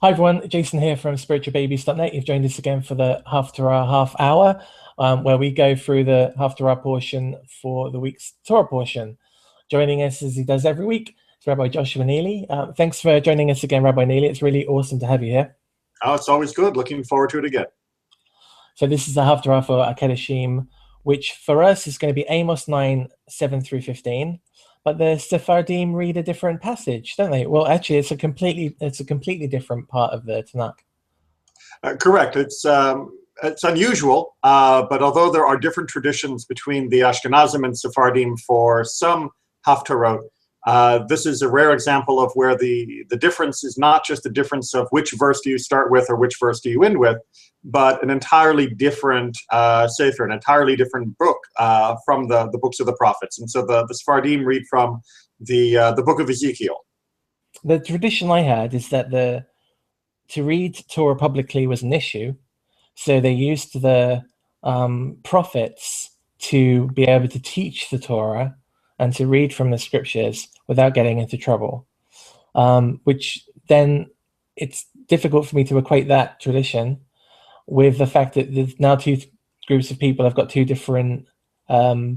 Hi everyone, Jason here from Spiritualbabies.net. You've joined us again for the Haftarah half hour, where we go through the Haftarah portion for the week's Torah portion. Joining us as he does every week is Rabbi Joshua Neely. Thanks for joining us again, Rabbi Neely. It's really awesome to have you here. Oh, it's always good. Looking forward to it again. So this is the Haftarah for Kedoshim, which for us is going to be Amos 9, 7 through 15. But the Sephardim read a different passage, don't they? Well, actually, it's a completely different part of the Tanakh. Correct. It's unusual, but although there are different traditions between the Ashkenazim and Sephardim for some Haftarot, this is a rare example of where the difference is not just a difference of which verse do you start with or which verse do you end with, but an entirely different sefer, an entirely different book from the books of the prophets. And so the Sephardim read from the book of Ezekiel. The tradition I had is that to read Torah publicly was an issue, so they used the prophets to be able to teach the Torah and to read from the scriptures without getting into trouble, which then it's difficult for me to equate that tradition with the fact that there's now two groups of people have got two different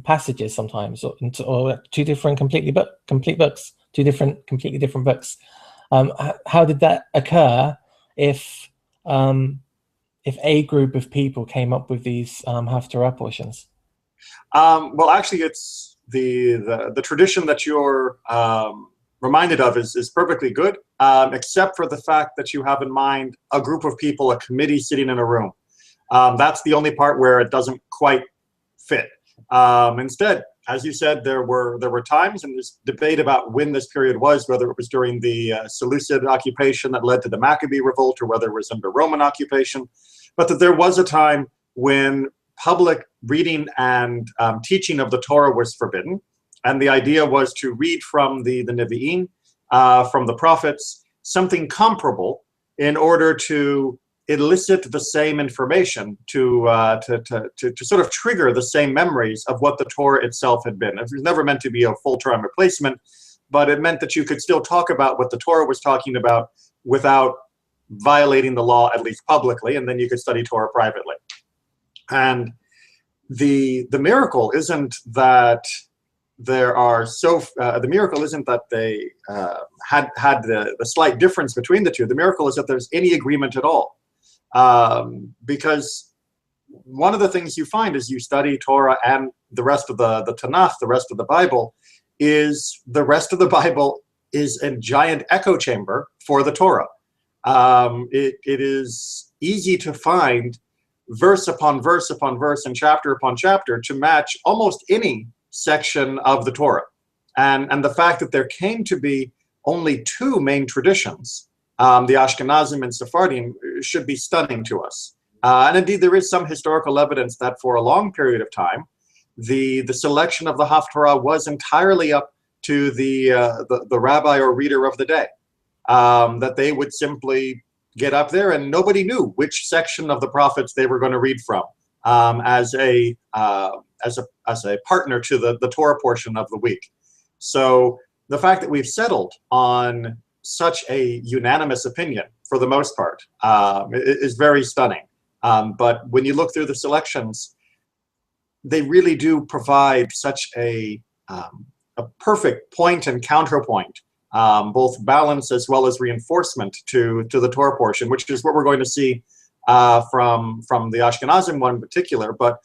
passages sometimes, or two different completely different books. How did that occur if a group of people came up with these Haftarah portions? Well, actually, it's the tradition that you're reminded of is perfectly good, except for the fact that you have in mind a group of people, a committee sitting in a room. That's the only part where it doesn't quite fit. Instead, as you said, there were times, and there's debate about when this period was, whether it was during the Seleucid occupation that led to the Maccabee revolt, or whether it was under Roman occupation, but that there was a time when public reading and teaching of the Torah was forbidden. And the idea was to read from the Nevi'im, from the prophets, something comparable in order to elicit the same information, to sort of trigger the same memories of what the Torah itself had been. It was never meant to be a full-time replacement, but it meant that you could still talk about what the Torah was talking about without violating the law, at least publicly, and then you could study Torah privately. And the miracle isn't that the miracle isn't that they had the slight difference between the two. The miracle is that there's any agreement at all. Because one of the things you find as you study Torah and the rest of the Tanakh, the rest of the Bible, is the rest of the Bible is a giant echo chamber for the Torah. It is easy to find verse upon verse upon verse and chapter upon chapter to match almost any section of the Torah. And the fact that there came to be only two main traditions, the Ashkenazim and Sephardim, should be stunning to us. And indeed, there is some historical evidence that for a long period of time, the selection of the Haftarah was entirely up to the rabbi or reader of the day. That they would simply get up there and nobody knew which section of the prophets they were going to read from as a partner to the Torah portion of the week. So the fact that we've settled on such a unanimous opinion for the most part is very stunning. But when you look through the selections, they really do provide such a perfect point and counterpoint, both balance as well as reinforcement to the Torah portion, which is what we're going to see from the Ashkenazim one in particular, but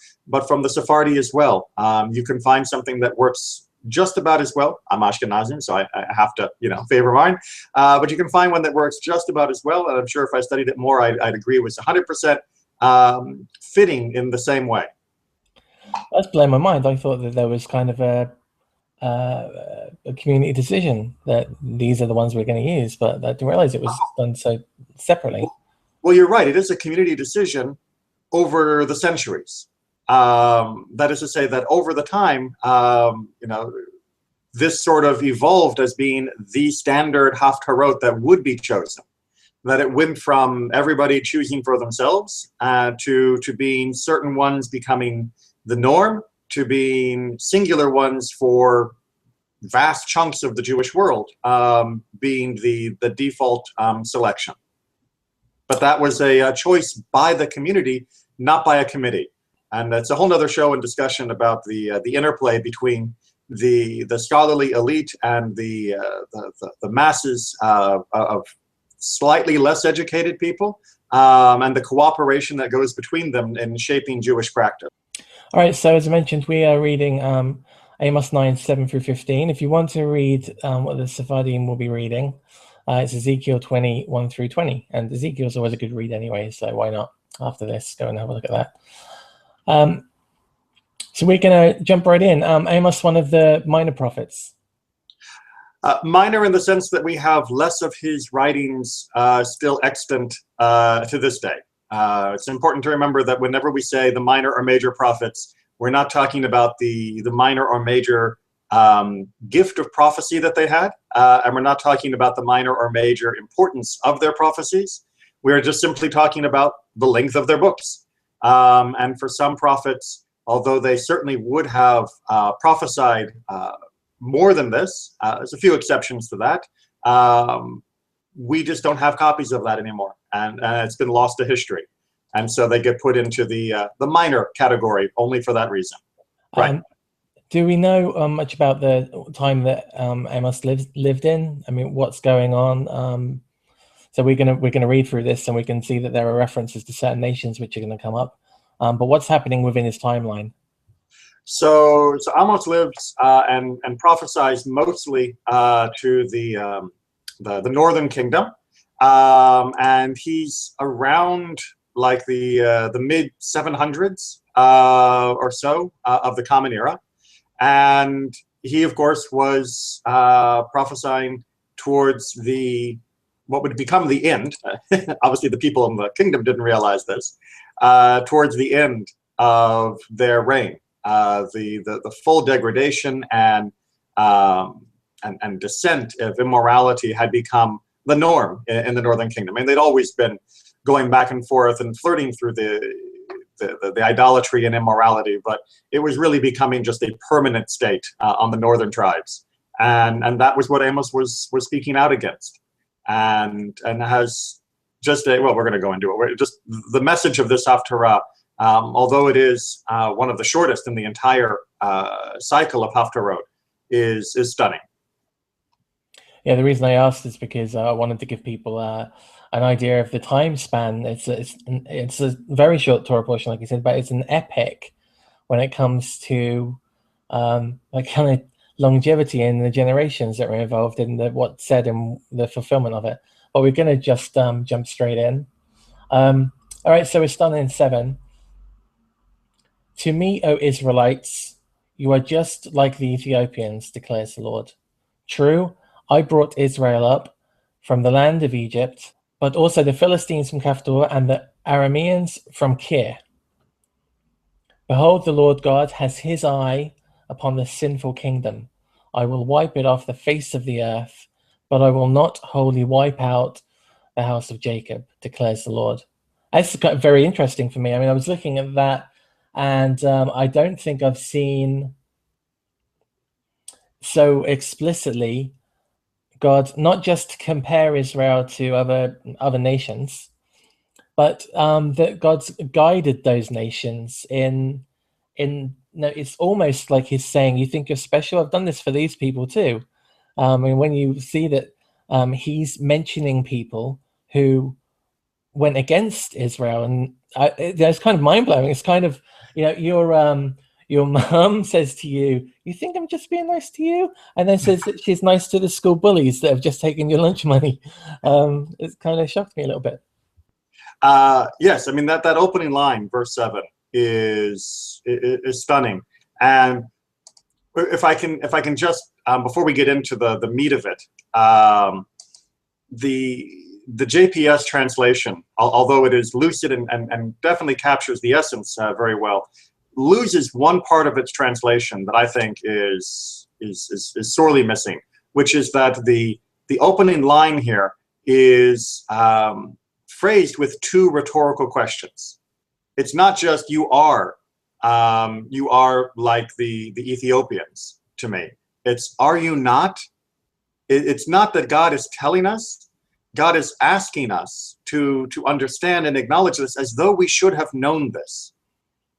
from the Sephardi as well. You can find something that works just about as well. I'm Ashkenazim, so I have to favor mine. But you can find one that works just about as well, and I'm sure if I studied it more, I'd agree it was 100% fitting in the same way. That's blown my mind. I thought that there was kind of a community decision that these are the ones we're going to use, but I didn't realize it was done so separately. Well, you're right. It is a community decision over the centuries. That is to say that over the time, this sort of evolved as being the standard Haftarot that would be chosen. That it went from everybody choosing for themselves to being certain ones becoming the norm, to being singular ones for vast chunks of the Jewish world being the default selection. But that was a choice by the community, not by a committee. And that's a whole other show and discussion about the interplay between the scholarly elite and the masses of slightly less educated people, and the cooperation that goes between them in shaping Jewish practice. All right, so as I mentioned, we are reading Amos 9, 7 through 15. If you want to read what the Sephardim will be reading, it's Ezekiel 20, 1 through 20. And Ezekiel's always a good read anyway, so why not, after this, go and have a look at that. So we're going to jump right in. Amos, one of the minor prophets. Minor in the sense that we have less of his writings still extant to this day. It's important to remember that whenever we say the minor or major prophets, we're not talking about the minor or major gift of prophecy that they had, and we're not talking about the minor or major importance of their prophecies. We're just simply talking about the length of their books. And for some prophets, although they certainly would have prophesied more than this, there's a few exceptions to that, we just don't have copies of that anymore, and it's been lost to history. And so they get put into the minor category only for that reason. Right. Do we know much about the time that Amos lived in? I mean, what's going on? So we're gonna read through this, and we can see that there are references to certain nations which are going to come up. But what's happening within his timeline? So Amos lives and prophesies mostly to the northern kingdom, and he's around like the mid 700s or so of the Common Era, and he of course was prophesying towards what would become the end. Obviously, the people in the kingdom didn't realize this. Towards the end of their reign, the full degradation and descent of immorality had become the norm in the northern kingdom. I mean, they'd always been going back and forth and flirting through the idolatry and immorality, but it was really becoming just a permanent state on the northern tribes, and that was what Amos was speaking out against, and has just we're going to go into it. Just the message of this Haftarah, although it is one of the shortest in the entire cycle of Haftarot, is stunning. Yeah, the reason I asked is because I wanted to give people an idea of the time span. It's a very short Torah portion, like you said, but it's an epic when it comes to like kind of longevity in the generations that were involved in what's said and the fulfillment of it. But we're going to just jump straight in. All right, so we're starting in 7. To me, O Israelites, you are just like the Ethiopians, declares the Lord. True, I brought Israel up from the land of Egypt, but also the Philistines from Caphtor and the Arameans from Kir. Behold, the Lord God has his eye upon the sinful kingdom. I will wipe it off the face of the earth, but I will not wholly wipe out the house of Jacob, declares the Lord. That's very interesting for me. I mean, I was looking at that, and I don't think I've seen so explicitly God not just compare Israel to other nations, but that God's guided those nations in it's almost like he's saying, you think you're special? I've done this for these people too. And when you see that he's mentioning people who went against Israel, and it's kind of mind-blowing. It's kind of, your mum says to you, you think I'm just being nice to you? And then says that she's nice to the school bullies that have just taken your lunch money. It's kind of shocked me a little bit. Yes, I mean, that opening line, verse 7, is stunning. And if I can just, before we get into the meat of it, the JPS translation, although it is lucid and definitely captures the essence very well, loses one part of its translation that I think is sorely missing, which is that the opening line here is phrased with 2 rhetorical questions. It's not just you are like the Ethiopians to me. It's are you not? It's not that God is telling us. God is asking us to understand and acknowledge this as though we should have known this.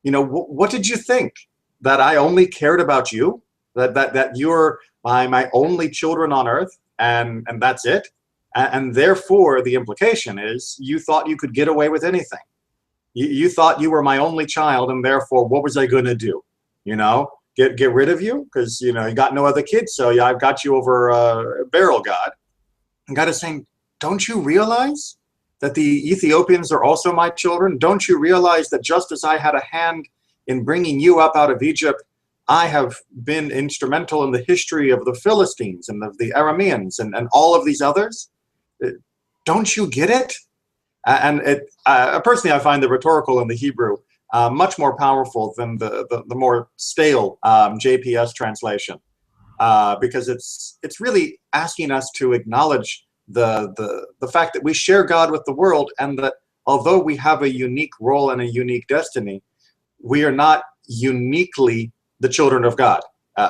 What did you think? That I only cared about you? That you're my only children on earth, and that's it? And therefore, the implication is you thought you could get away with anything. You thought you were my only child, and therefore, what was I going to do? Get rid of you? Because, you got no other kids, so yeah, I've got you over a barrel, God. And God is saying, don't you realize that the Ethiopians are also my children? Don't you realize that just as I had a hand in bringing you up out of Egypt, I have been instrumental in the history of the Philistines and of the Arameans and all of these others? Don't you get it? And personally, I find the rhetorical in the Hebrew much more powerful than the more stale JPS translation, because it's really asking us to acknowledge the fact that we share God with the world, and that although we have a unique role and a unique destiny, we are not uniquely the children of God.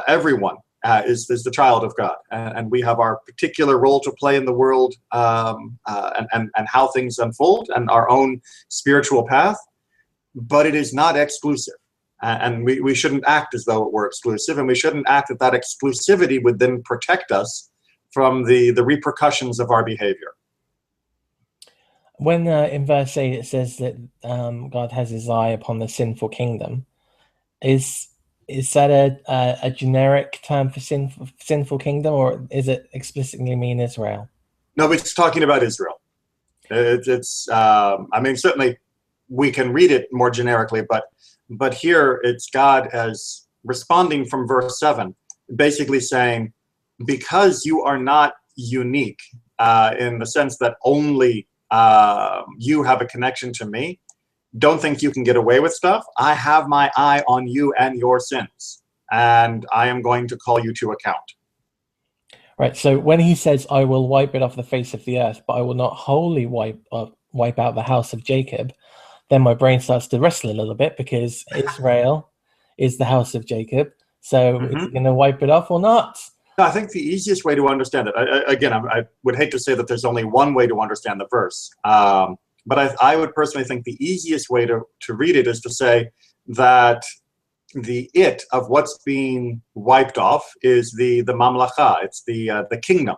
Everyone is the child of God, and we have our particular role to play in the world, and how things unfold, and our own spiritual path. But it is not exclusive, and we shouldn't act as though it were exclusive, and we shouldn't act that exclusivity would then protect us from the repercussions of our behavior. When in verse 8 it says that God has his eye upon the sinful kingdom, is that a generic term for sinful kingdom, or is it explicitly mean Israel? No, it's talking about Israel. Certainly we can read it more generically, but here it's God as responding from verse 7, basically saying, because you are not unique in the sense that only you have a connection to me, don't think you can get away with stuff. I have my eye on you and your sins, and I am going to call you to account. Right, so when he says, I will wipe it off the face of the earth, but I will not wholly wipe out the house of Jacob, then my brain starts to wrestle a little bit, because Israel is the house of Jacob. So is he going to wipe it off or not? I think the easiest way to understand it, I would hate to say that there's only one way to understand the verse, but I would personally think the easiest way to read it is to say that the it of what's being wiped off is the mamlacha. It's the kingdom.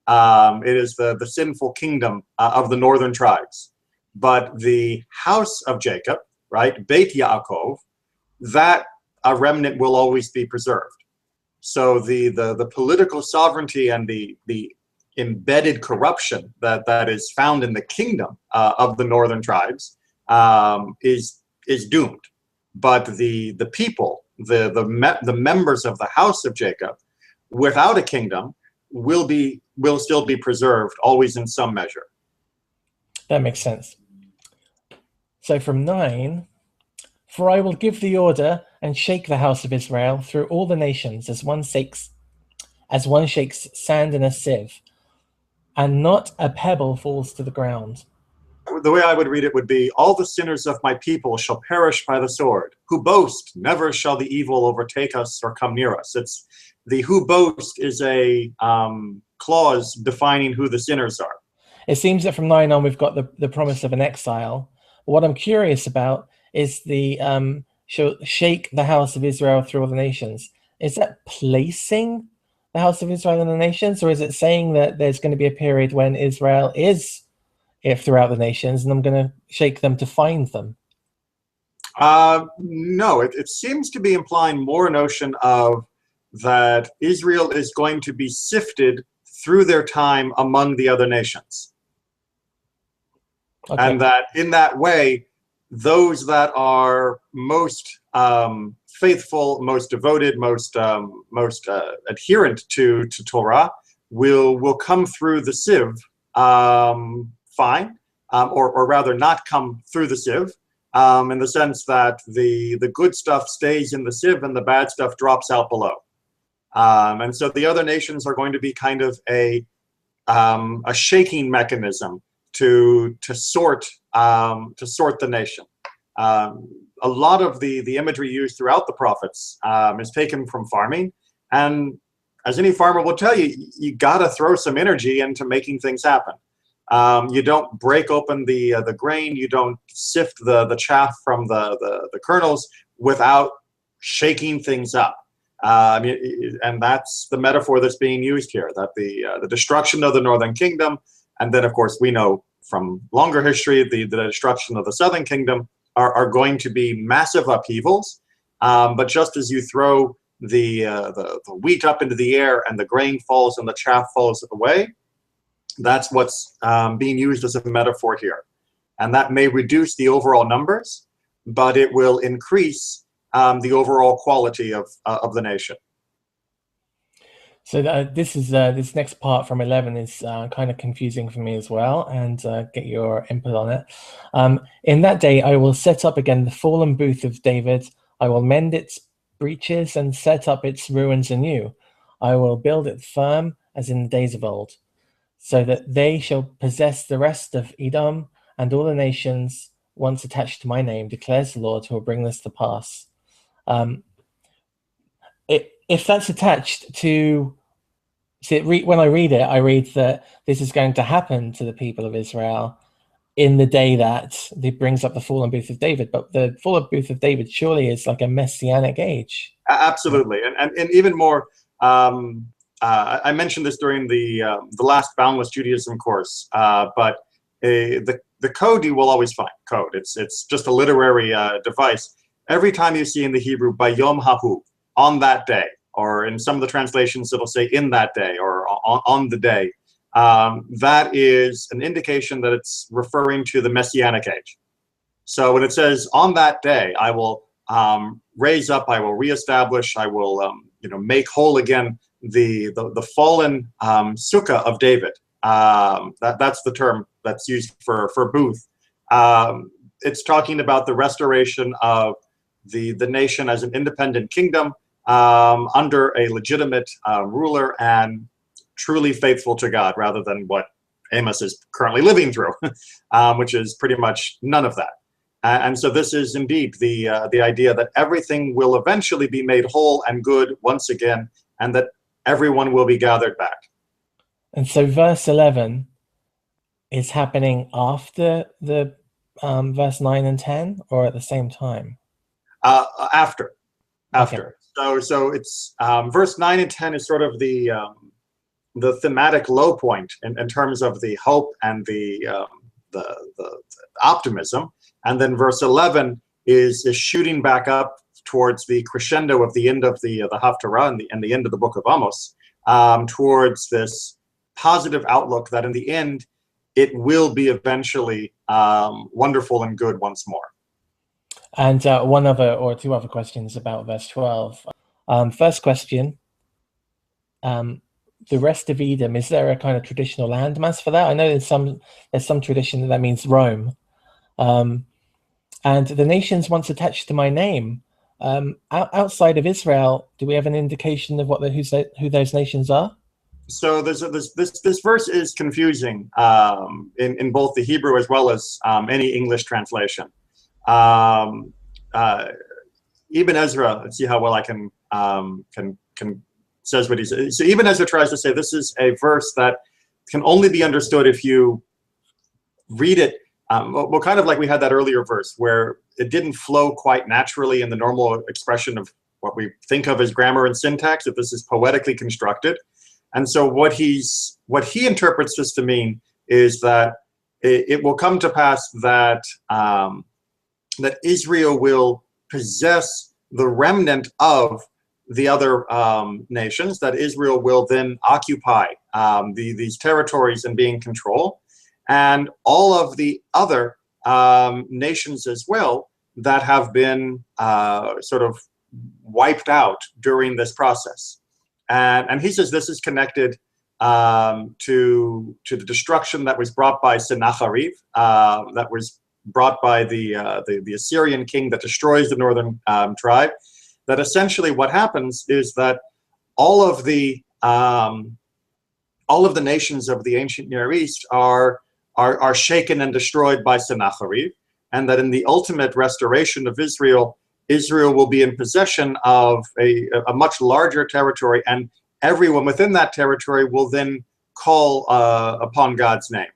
It is the sinful kingdom of the northern tribes. But the house of Jacob, right, Beit Yaakov, that a remnant will always be preserved. So the political sovereignty and the embedded corruption that is found in the kingdom of the northern tribes is doomed. But the people, the members of the house of Jacob, without a kingdom, will still be preserved, always in some measure. That makes sense. So from 9, for I will give the order and shake the house of Israel through all the nations as one shakes sand in a sieve, and not a pebble falls to the ground. The way I would read it would be, all the sinners of my people shall perish by the sword. Who boast, never shall the evil overtake us or come near us. It's the who boast is a clause defining who the sinners are. It seems that from 9 on we've got the promise of an exile. What I'm curious about is the shall shake the house of Israel through all the nations. Is that placing the house of Israel in the nations, or is it saying that there's going to be a period when Israel is throughout the nations, and I'm going to shake them to find them? No, it seems to be implying more a notion of that Israel is going to be sifted through their time among the other nations. Okay. And that in that way, those that are most faithful, most devoted, most adherent to Torah will come through the sieve fine, or rather not come through the sieve, in the sense that the good stuff stays in the sieve and the bad stuff drops out below. And so the other nations are going to be kind of a shaking mechanism to sort the nation. A lot of the imagery used throughout the prophets is taken from farming, and as any farmer will tell you, you got to throw some energy into making things happen. You don't break open the grain. You don't sift the chaff from the kernels without shaking things up. And that's the metaphor that's being used here, that the destruction of the northern kingdom, and then, of course, we know from longer history, the destruction of the southern kingdom are going to be massive upheavals. But just as you throw the wheat up into the air and the grain falls and the chaff falls away, that's what's being used as a metaphor here. And that may reduce the overall numbers, but it will increase the overall quality of the nation. So this next part from 11 is kind of confusing for me as well, and get your input on it. In that day, I will set up again the fallen booth of David. I will mend its breaches and set up its ruins anew. I will build it firm as in the days of old, so that they shall possess the rest of Edom and all the nations once attached to my name, declares the Lord, who will bring this to pass. If that's attached to, when I read it, I read that this is going to happen to the people of Israel in the day that it brings up the fallen booth of David. But the fallen booth of David surely is like a messianic age. Absolutely, and even more. I mentioned this during the last Boundless Judaism course, but the code you will always find. Code. It's just a literary device. Every time you see in the Hebrew bayom hahu, on that day, or in some of the translations it'll say in that day or on the day, that is an indication that it's referring to the Messianic age. So when it says on that day, I will raise up, I will reestablish, I will make whole again the fallen sukkah of David. That's the term that's used for booth. It's talking about the restoration of the nation as an independent kingdom under a legitimate ruler and truly faithful to God, rather than what Amos is currently living through, which is pretty much none of that. And so this is indeed the idea that everything will eventually be made whole and good once again, and that everyone will be gathered back. And so verse 11 is happening after the verse 9 and 10, or at the same time? After. Okay. So it's verse 9 and 10 is sort of the thematic low point in terms of the hope and the optimism, and then verse 11 is shooting back up towards the crescendo of the end of the Haftarah and the end of the book of Amos, towards this positive outlook that in the end it will be eventually wonderful and good once more. And one other or two other questions about verse 12. First question, the rest of Edom, is there a kind of traditional landmass for that? I know there's some tradition that means Rome. And the nations once attached to my name, outside of Israel, do we have an indication of who those nations are? So this verse is confusing in both the Hebrew as well as any English translation. Ibn Ezra, let's see how well I can says what he says. So Ibn Ezra tries to say this is a verse that can only be understood if you read it. Well, kind of like we had that earlier verse where it didn't flow quite naturally in the normal expression of what we think of as grammar and syntax, that this is poetically constructed. And so what he interprets this to mean is that it will come to pass that that Israel will possess the remnant of the other nations, that Israel will then occupy these territories and be in control, and all of the other nations as well that have been sort of wiped out during this process. And he says this is connected to the destruction that was brought by Sennacherib, that was brought by the Assyrian king that destroys the northern tribe. That essentially what happens is that all of the nations of the ancient Near East are shaken and destroyed by Sennacherib, and that in the ultimate restoration of Israel, Israel will be in possession of a much larger territory, and everyone within that territory will then call upon God's name.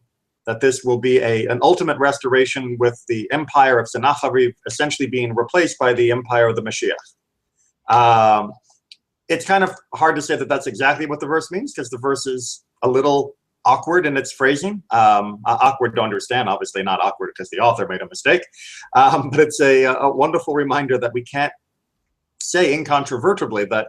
that this will be an ultimate restoration with the empire of Sennacherib essentially being replaced by the empire of the Mashiach. It's kind of hard to say that that's exactly what the verse means, because the verse is a little awkward in its phrasing. Awkward to understand, obviously not awkward because the author made a mistake. But it's a wonderful reminder that we can't say incontrovertibly that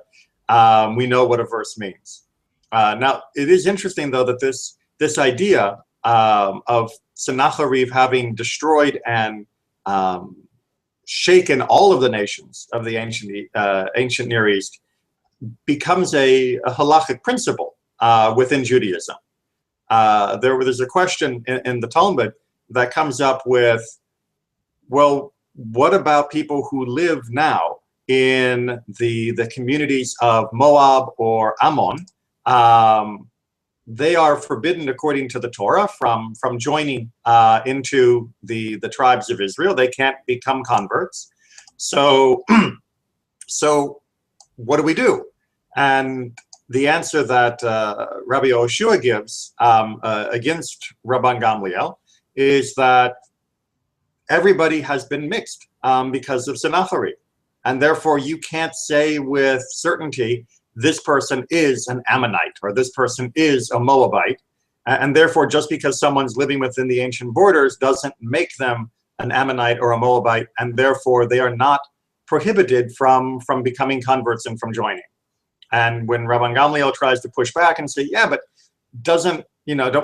we know what a verse means. Now, it is interesting, though, that this idea of Sennacherib having destroyed and shaken all of the nations of the ancient Near East becomes a halachic principle within Judaism. There's a question in the Talmud that comes up with, well, what about people who live now in the communities of Moab or Ammon? They are forbidden, according to the Torah, from joining into the tribes of Israel. They can't become converts. So what do we do? And the answer that Rabbi Joshua gives against Rabban Gamliel is that everybody has been mixed because of Sennacherib. And therefore, you can't say with certainty, this person is an Ammonite or this person is a Moabite. And therefore, just because someone's living within the ancient borders doesn't make them an Ammonite or a Moabite. And therefore, they are not prohibited from becoming converts and from joining. And when Rabban Gamliel tries to push back and say, yeah, but don't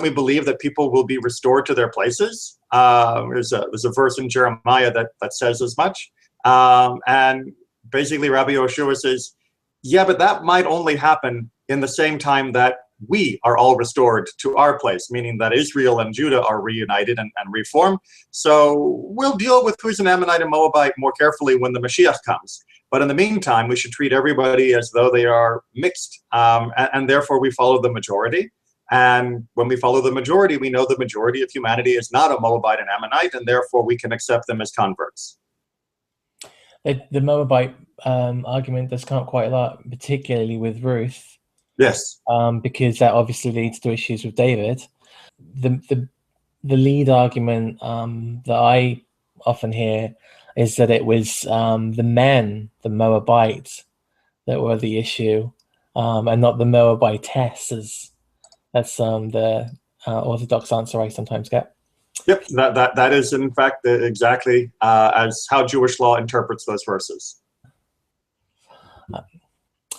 we believe that people will be restored to their places? There's a verse in Jeremiah that says as much. And basically Rabbi Joshua says, yeah, but that might only happen in the same time that we are all restored to our place, meaning that Israel and Judah are reunited and reformed. So we'll deal with who's an Ammonite and Moabite more carefully when the Mashiach comes. But in the meantime, we should treat everybody as though they are mixed, and therefore we follow the majority. And when we follow the majority, we know the majority of humanity is not a Moabite and Ammonite, and therefore we can accept them as converts. The Moabite argument does come up quite a lot, particularly with Ruth. Yes. Because that obviously leads to issues with David. The lead argument that I often hear is that it was the men, the Moabites, that were the issue, and not the Moabitesses. That's the Orthodox answer I sometimes get. Yep, that is in fact exactly as how Jewish law interprets those verses.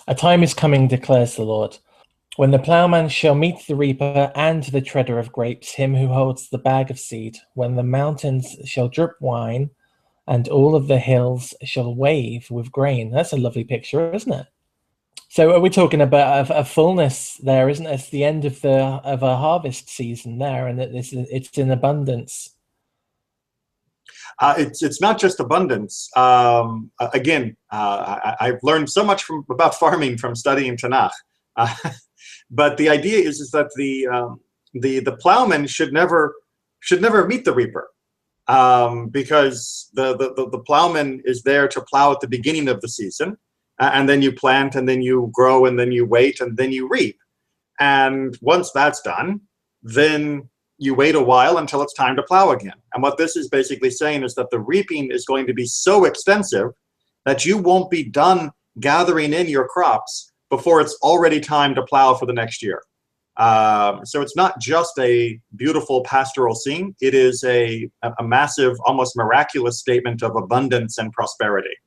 A time is coming, declares the Lord, when the plowman shall meet the reaper and the treader of grapes, him who holds the bag of seed, when the mountains shall drip wine and all of the hills shall wave with grain. That's a lovely picture, isn't it? So are we talking about a fullness there, isn't it? It's the end of a harvest season there, and it's in abundance. It's not just abundance. Again, I've learned so much about farming from studying Tanakh. But the idea is that the plowman should never meet the reaper, because the plowman is there to plow at the beginning of the season, and then you plant, and then you grow, and then you wait, and then you reap. And once that's done, then you wait a while until it's time to plow again. And what this is basically saying is that the reaping is going to be so extensive that you won't be done gathering in your crops before it's already time to plow for the next year. So it's not just a beautiful pastoral scene. It is a massive, almost miraculous statement of abundance and prosperity.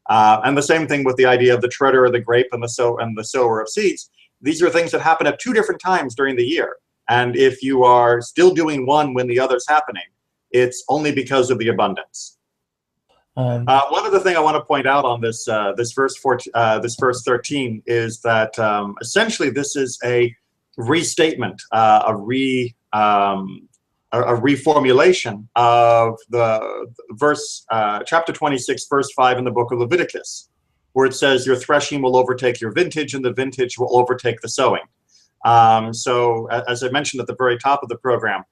And the same thing with the idea of the treader of the grape and the sower of seeds. These are things that happen at two different times during the year. And if you are still doing one when the other's happening, it's only because of the abundance. One other thing I want to point out on this verse 13 is that essentially this is a restatement, a reformulation of the verse, chapter 26, verse 5 in the book of Leviticus, where it says, "Your threshing will overtake your vintage, and the vintage will overtake the sowing." So, as I mentioned at the very top of the program,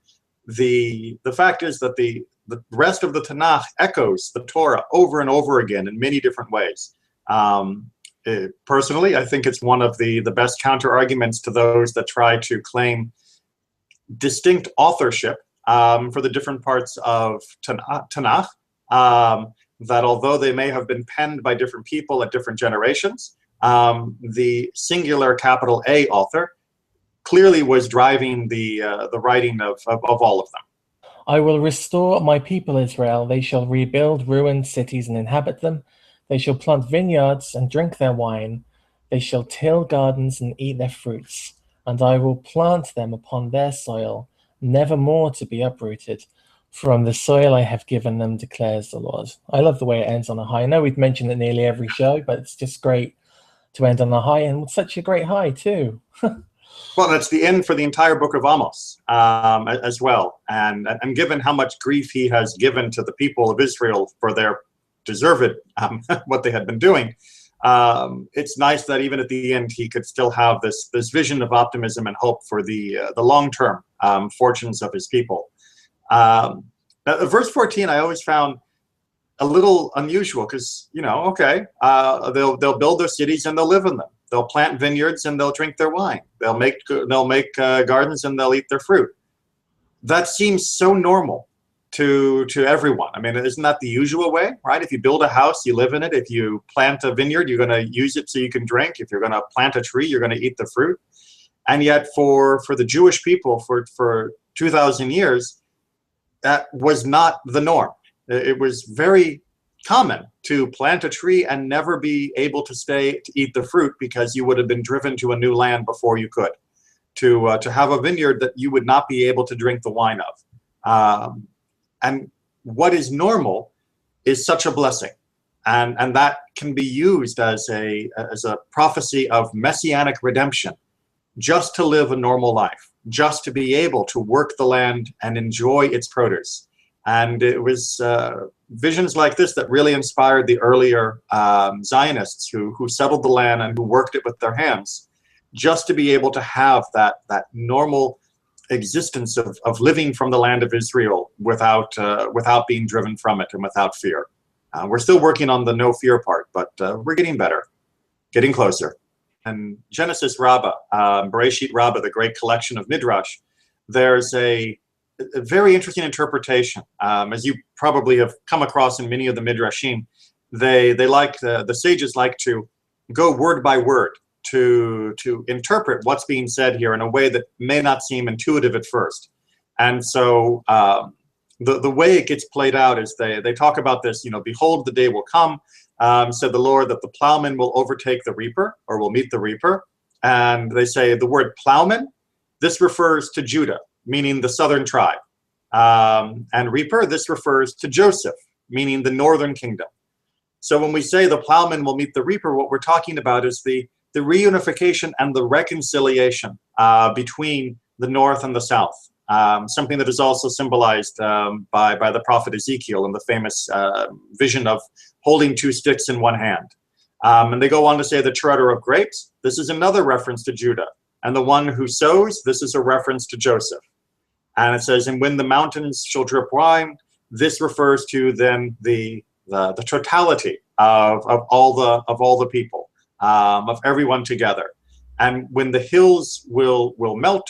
the fact is that the rest of the Tanakh echoes the Torah over and over again in many different ways. Personally, I think it's one of the best counter arguments to those that try to claim distinct authorship for the different parts of Tanakh, that although they may have been penned by different people at different generations, the singular capital A author clearly was driving the writing of all of them. I will restore my people Israel. They shall rebuild ruined cities and inhabit them. They shall plant vineyards and drink their wine. They shall till gardens and eat their fruits. And I will plant them upon their soil, nevermore to be uprooted. From the soil I have given them, declares the Lord. I love the way it ends on a high. I know we've mentioned it nearly every show, but it's just great to end on a high, and such a great high too. Well, that's the end for the entire book of Amos as well. And given how much grief he has given to the people of Israel for their deserved what they had been doing, it's nice that even at the end he could still have this vision of optimism and hope for the long-term fortunes of his people. Now, verse 14 I always found a little unusual because, okay, they'll build their cities and they'll live in them. They'll plant vineyards and they'll drink their wine. They'll make gardens and they'll eat their fruit. That seems so normal to everyone. I mean, isn't that the usual way, right? If you build a house, you live in it. If you plant a vineyard, you're going to use it so you can drink. If you're going to plant a tree, you're going to eat the fruit. And yet for the Jewish people for 2,000 years, that was not the norm. It was very common to plant a tree and never be able to stay to eat the fruit because you would have been driven to a new land before you could. To have a vineyard that you would not be able to drink the wine of. And what is normal is such a blessing. And that can be used as a prophecy of messianic redemption, just to live a normal life, just to be able to work the land and enjoy its produce. And it was visions like this that really inspired the earlier Zionists who settled the land and who worked it with their hands, just to be able to have that normal existence of living from the land of Israel without being driven from it and without fear. We're still working on the no fear part, but we're getting better, getting closer. And Genesis Rabbah, Bereshit Rabbah, the great collection of Midrash, there's a very interesting interpretation. As you probably have come across in many of the Midrashim, they like the sages like to go word by word to interpret what's being said here in a way that may not seem intuitive at first. And so the way it gets played out is they talk about this, behold, the day will come, said the Lord, that the plowman will overtake the reaper, or will meet the reaper. And they say the word plowman, this refers to Judah, meaning the southern tribe. And reaper, this refers to Joseph, meaning the northern kingdom. So when we say the plowman will meet the reaper, what we're talking about is the reunification and the reconciliation between the north and the south. Something that is also symbolized by the prophet Ezekiel in the famous vision of holding two sticks in one hand. And they go on to say the treader of grapes, this is another reference to Judah. And the one who sows, this is a reference to Joseph. And it says, and when the mountains shall drip wine, this refers to then the totality of all the people, of everyone together. And when the hills will melt,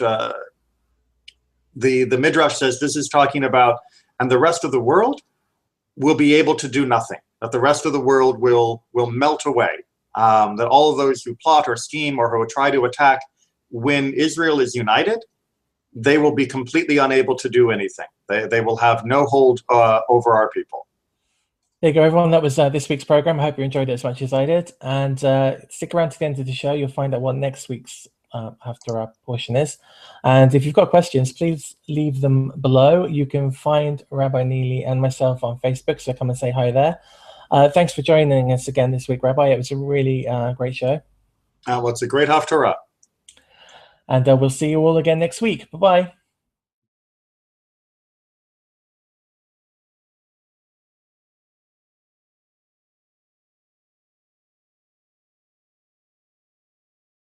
the Midrash says this is talking about, and the rest of the world will be able to do nothing, that the rest of the world will melt away, that all of those who plot or scheme or who try to attack, when Israel is united, they will be completely unable to do anything. They will have no hold over our people. There you go, everyone. That was this week's program. I hope you enjoyed it as much as I did. And stick around to the end of the show. You'll find out what next week's Haftarah portion is. And if you've got questions, please leave them below. You can find Rabbi Neely and myself on Facebook, so come and say hi there. Thanks for joining us again this week, Rabbi. It was a really great show. Well, it's a great Haftarah. And we'll see you all again next week. Bye-bye.